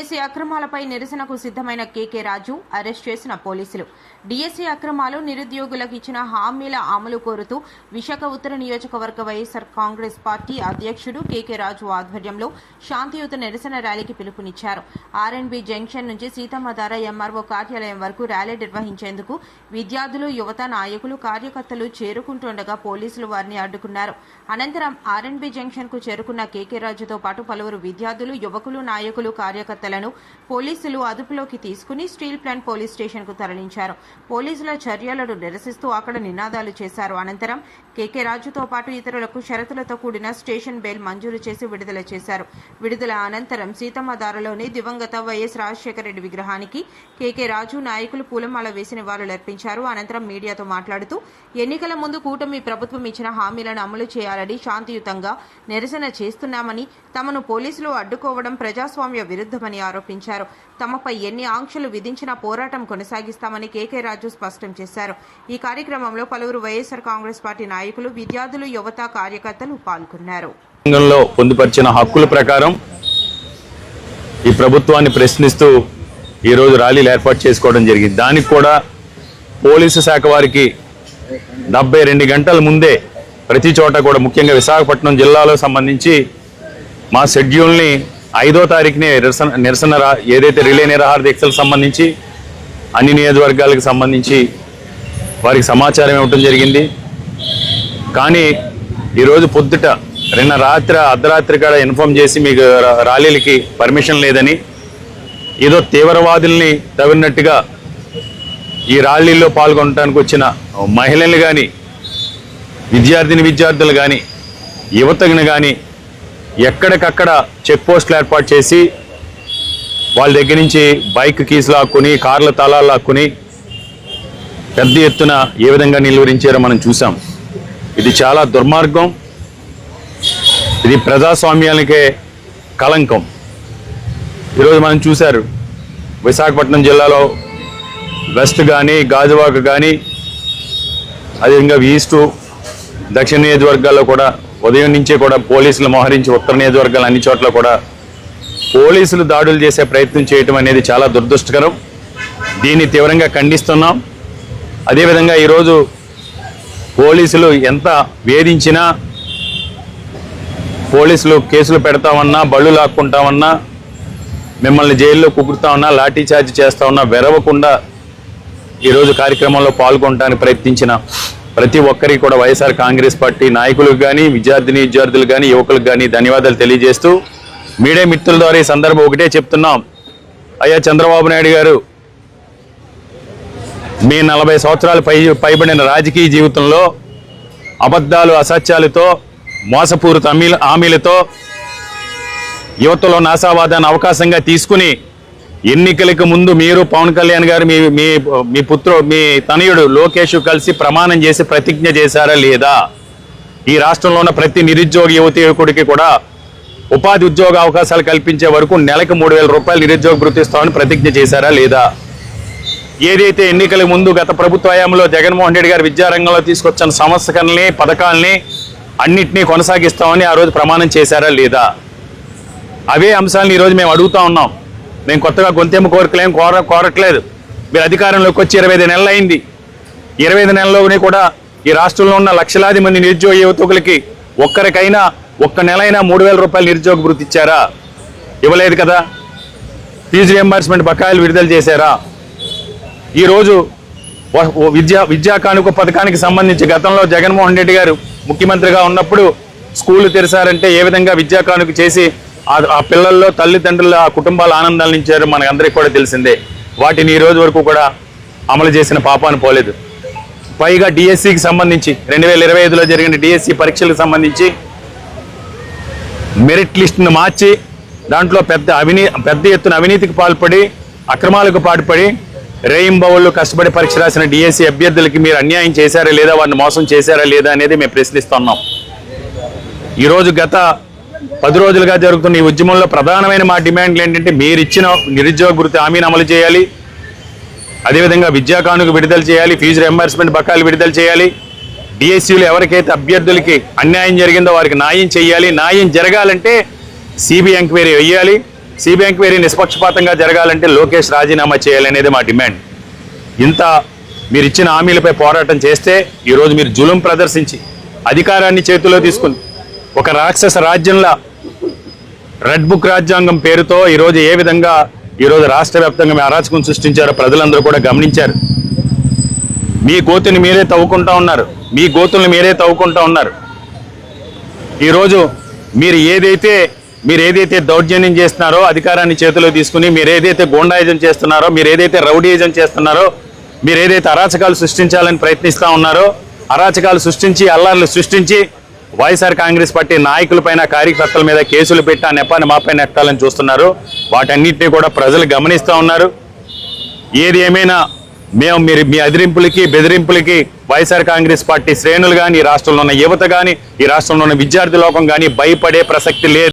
DSC అక్రమాలపై నిరసనకు సిద్ధమైన కేకే రాజు arrest చేసిన పోలీసులు. డిఎస్సీ అక్రమాలు, నిరుద్యోగులకు ఇచ్చిన హామీల అమలు కోరుతూ విశాఖ ఉత్తర నియోజకవర్గ వైఎస్ఆర్ కాంగ్రెస్ పార్టీ అధ్యక్షుడు కేకే రాజు ఆధ్వర్యంలో శాంతియుత నిరసన ర్యాలీకి పిలుపునిచ్చారు. ఆర్ఎండ్బి జంక్షన్ నుంచి సీతమ్మధార ఎంఆర్ఓ కార్యాలయం వరకు ర్యాలీ నిర్వహించేందుకు విద్యార్థులు, యువత నాయకులు, కార్యకర్తలు చేరుకుంటుండగా పోలీసులు వారిని అడ్డుకున్నారు. అనంతరం ఆర్ఎండ్బి జంక్షన్ కు చేరుకున్న కేకే రాజుతో పాటు పలువురు విద్యార్థులు, యువకులు, నాయకులు, కార్యకర్తలను పోలీసులు అదుపులోకి తీసుకుని స్టీల్ ప్లాంట్ పోలీస్ స్టేషన్ కు తరలించారు. పోలీసుల చర్యలను నిరసిస్తూ అక్కడ నినాదాలు చేశారు. అనంతరం కేకే రాజుతో పాటు ఇతరులకు షరతులతో కూడిన స్టేషన్ బెయిల్ మంజూరు చేసి విడుదల చేశారు. విడుదల అనంతరం సీతమ్మధారలోని దివంగత వైఎస్ రాజశేఖర రెడ్డి విగ్రహానికి కేకే రాజు నాయకులు పూలమాల వేసి నివాళులర్పించారు. అనంతరం మీడియాతో మాట్లాడుతూ ఎన్నికల ముందు కూటమి ప్రభుత్వం ఇచ్చిన హామీలను అమలు చేయాలని శాంతియుతంగా నిరసన చేస్తున్నామని, తమను పోలీసులు అడ్డుకోవడం ప్రజాస్వామ్య విరుద్ధమని ఆరోపించారు. తమపై ఎన్ని ఆంక్షలు విధించినా పోరాటం కొనసాగిస్తామని కేకే రాజు స్పష్టం చేశారు. ఈ కార్యక్రమంలో పలువురు వైఎస్ఆర్ కాంగ్రెస్ పార్టీ నాయకులు, విద్యార్థులు, యువత, కార్యకర్తలు పాల్గొన్నారు. పొందుపరిచిన హక్కుల ప్రకారం ఈ ప్రభుత్వాన్ని ప్రశ్నిస్తూ ఈరోజు ర్యాలీలు ఏర్పాటు చేసుకోవడం జరిగింది. దానికి కూడా పోలీసు శాఖ వారికి 72 గంటల ముందే ప్రతి చోట కూడా, ముఖ్యంగా విశాఖపట్నం జిల్లాలో సంబంధించి మా షెడ్యూల్ని 5వ తారీఖునే నిరసన ఏదైతే రిలే నిరాహార దీక్షలకు సంబంధించి అన్ని నియోజకవర్గాలకు సంబంధించి వారికి సమాచారం ఇవ్వటం జరిగింది. కానీ ఈరోజు పొద్దుట నిన్న రాత్రి అర్ధరాత్రి కూడా ఇన్ఫార్మ్ చేసి మీకు ర్యాలీలకి పర్మిషన్ లేదని, ఏదో తీవ్రవాదుల్ని తవ్వినట్టుగా ఈ ర్యాలీల్లో పాల్గొనడానికి వచ్చిన మహిళలు కానీ, విద్యార్థులు కానీ, యువతను కానీ ఎక్కడికక్కడ చెక్ పోస్టులు ఏర్పాటు చేసి వాళ్ళ దగ్గర నుంచి బైక్ కీస్ లాక్కుని, కార్ల తాళాలు లాక్కుని పెద్ద ఎత్తున ఏ విధంగా నిలువరించారో మనం చూసాం. ఇది చాలా దుర్మార్గం. ఇది ప్రజాస్వామ్యానికే కళంకం. ఈరోజు మనం చూశారు విశాఖపట్నం జిల్లాలో వెస్ట్ కానీ, గాజువాక కానీ, అదేవిధంగా ఈస్టు, దక్షిణ నియోజకవర్గాల్లో కూడా ఉదయం నుంచే కూడా పోలీసులు మోహరించి ఉత్తర నియోజకవర్గాలు అన్ని చోట్ల కూడా పోలీసులు దాడులు చేసే ప్రయత్నం చేయటం అనేది చాలా దురదృష్టకరం. దీన్ని తీవ్రంగా ఖండిస్తున్నాం. అదేవిధంగా ఈరోజు పోలీసులు ఎంత వేధించినా, పోలీసులు కేసులు పెడతామన్నా, బళ్ళు లాక్కుంటామన్నా, మిమ్మల్ని జైల్లో కుక్కుతామన్నా, లాఠీ చార్జ్ చేస్తామన్నా వెరవకుండా ఈరోజు కార్యక్రమంలో పాల్గొనడానికి ప్రయత్నించిన ప్రతి ఒక్కరికి కూడా వైఎస్ఆర్ కాంగ్రెస్ పార్టీ నాయకులకు కానీ, విద్యార్థులకు కానీ, యువకులకు కానీ ధన్యవాదాలు తెలియజేస్తూ, మీడియా మిత్రుల ద్వారా ఈ సందర్భం ఒకటే చెప్తున్నాం. అయ్యా చంద్రబాబు నాయుడు గారు, మీ 40 సంవత్సరాలు పైబడిన రాజకీయ జీవితంలో అబద్ధాలు, అసత్యాలతో, మోసపూరిత హామీలతో యువతలో నాశావాదాన్ని అవకాశంగా తీసుకుని ఎన్నికలకు ముందు మీరు పవన్ కళ్యాణ్ గారు మీ తనయుడు లోకేష్ కలిసి ప్రమాణం చేసి ప్రతిజ్ఞ చేశారా లేదా? ఈ రాష్ట్రంలో ఉన్న ప్రతి నిరుద్యోగ యువకుడికి కూడా ఉపాధి ఉద్యోగ అవకాశాలు కల్పించే వరకు నెలకు 3,000 రూపాయలు నిరుద్యోగ భృతి ఇస్తామని ప్రతిజ్ఞ చేశారా లేదా? ఏదైతే ఎన్నికల ముందు గత ప్రభుత్వ హయాంలో జగన్మోహన్ రెడ్డి గారు విద్యారంగంలో తీసుకొచ్చిన సంస్కరణల్ని, పథకాలని అన్నింటినీ కొనసాగిస్తామని ఆ రోజు ప్రమాణం చేశారా లేదా? అవే అంశాలను ఈరోజు మేము అడుగుతా ఉన్నాం. మేము కొత్తగా గొంతెమ్మ కోరికలేం కోరట్లేదు. మీరు అధికారంలోకి వచ్చి 25 నెలలు అయింది. 25 నెలల్లోనే కూడా ఈ రాష్ట్రంలో ఉన్న లక్షలాది మంది నిరుద్యోగ యువకులకి ఒక్కరికైనా ఒక్క నెలైనా 3,000 రూపాయలు నిరుద్యోగ భృతి ఇచ్చారా? ఇవ్వలేదు కదా. ఫీజు రియంబర్స్మెంట్ బకాయిలు విడుదల చేశారా? ఈరోజు విద్యా కానుక పథకానికి సంబంధించి గతంలో జగన్మోహన్ రెడ్డి గారు ముఖ్యమంత్రిగా ఉన్నప్పుడు స్కూళ్లు తెరిచారంటే ఏ విధంగా విద్యా కానుక చేసి ఆ పిల్లల్లో తల్లిదండ్రుల ఆ కుటుంబాల ఆనందాలు ఇచ్చారు మనకు అందరికీ కూడా తెలిసిందే. వాటిని ఈ రోజు వరకు కూడా అమలు చేసిన పాపాను పోలేదు. పైగా డిఎస్సికి సంబంధించి 2025లో జరిగిన డిఎస్సి పరీక్షలకు సంబంధించి మెరిట్ లిస్టును మార్చి దాంట్లో పెద్ద ఎత్తున అవినీతికి పాల్పడి, అక్రమాలకు పాల్పడి, రేయింబవళ్ళు కష్టపడి పరీక్ష రాసిన డిఎస్సి అభ్యర్థులకి మీరు అన్యాయం చేశారా లేదా, వారిని మోసం చేశారా లేదా అనేది మేము ప్రశ్నిస్తున్నాం. ఈరోజు గత 10 రోజులుగా జరుగుతున్న ఈ ఉద్యమంలో ప్రధానమైన మా డిమాండ్లు ఏంటంటే, మీరు ఇచ్చిన నిరుద్యోగ భృతి హామీని అమలు చేయాలి, అదేవిధంగా విద్యా కానుక విడుదల చేయాలి, ఫీజు రియంబర్స్మెంట్ బకాయిలు విడుదల చేయాలి, డిఎస్సీలు ఎవరికైతే అభ్యర్థులకి అన్యాయం జరిగిందో వారికి న్యాయం చేయాలి. న్యాయం జరగాలంటే సిబిఐ ఎంక్వైరీ వేయాలి. సిబిఐ ఎంక్వైరీ నిష్పక్షపాతంగా జరగాలంటే లోకేష్ రాజీనామా చేయాలనేది మా డిమాండ్. ఇంత మీరు ఇచ్చిన హామీలపై పోరాటం చేస్తే ఈరోజు మీరు జులుం ప్రదర్శించి అధికారాన్ని చేతిలో తీసుకుని ఒక రాక్షస రాజ్యంలా రెడ్ బుక్ రాజ్యాంగం పేరుతో ఈరోజు ఏ విధంగా ఈరోజు రాష్ట్ర వ్యాప్తంగా మీ అరాచకం సృష్టించారో ప్రజలందరూ కూడా గమనించారు. మీ గోతుని మీరే తవ్వుకుంటా ఉన్నారు. మీ గోతుల్ని మీరే తవ్వుకుంటా ఉన్నారు. ఈరోజు మీరు ఏదైతే దౌర్జన్యం చేస్తున్నారో అధికారాన్ని చేతిలో తీసుకుని, మీరు ఏదైతే గూండాయిజం చేస్తున్నారో, మీరు ఏదైతే రౌడీయిజం చేస్తున్నారో, మీరు ఏదైతే అరాచకాలు సృష్టించాలని ప్రయత్నిస్తూ ఉన్నారో, అరాచకాలు సృష్టించి అల్లర్లు సృష్టించి వైఎస్ఆర్ కాంగ్రెస్ పార్టీ నాయకులపైన కార్యకర్తల మీద కేసులు పెట్టి ఆ నెపాన్ని మాపై నెట్టాలని చూస్తున్నారు. వాటన్నిటినీ కూడా ప్రజలు గమనిస్తూ ఉన్నారు. ఏది ఏమైనా మేము మీ అదిరింపులకి బెదిరింపులకి వైఎస్ఆర్ కాంగ్రెస్ పార్టీ శ్రేణులు కానీ, ఈ రాష్ట్రంలో ఉన్న యువత కానీ, ఈ రాష్ట్రంలో ఉన్న విద్యార్థి లోకం కానీ భయపడే ప్రసక్తి లేదు.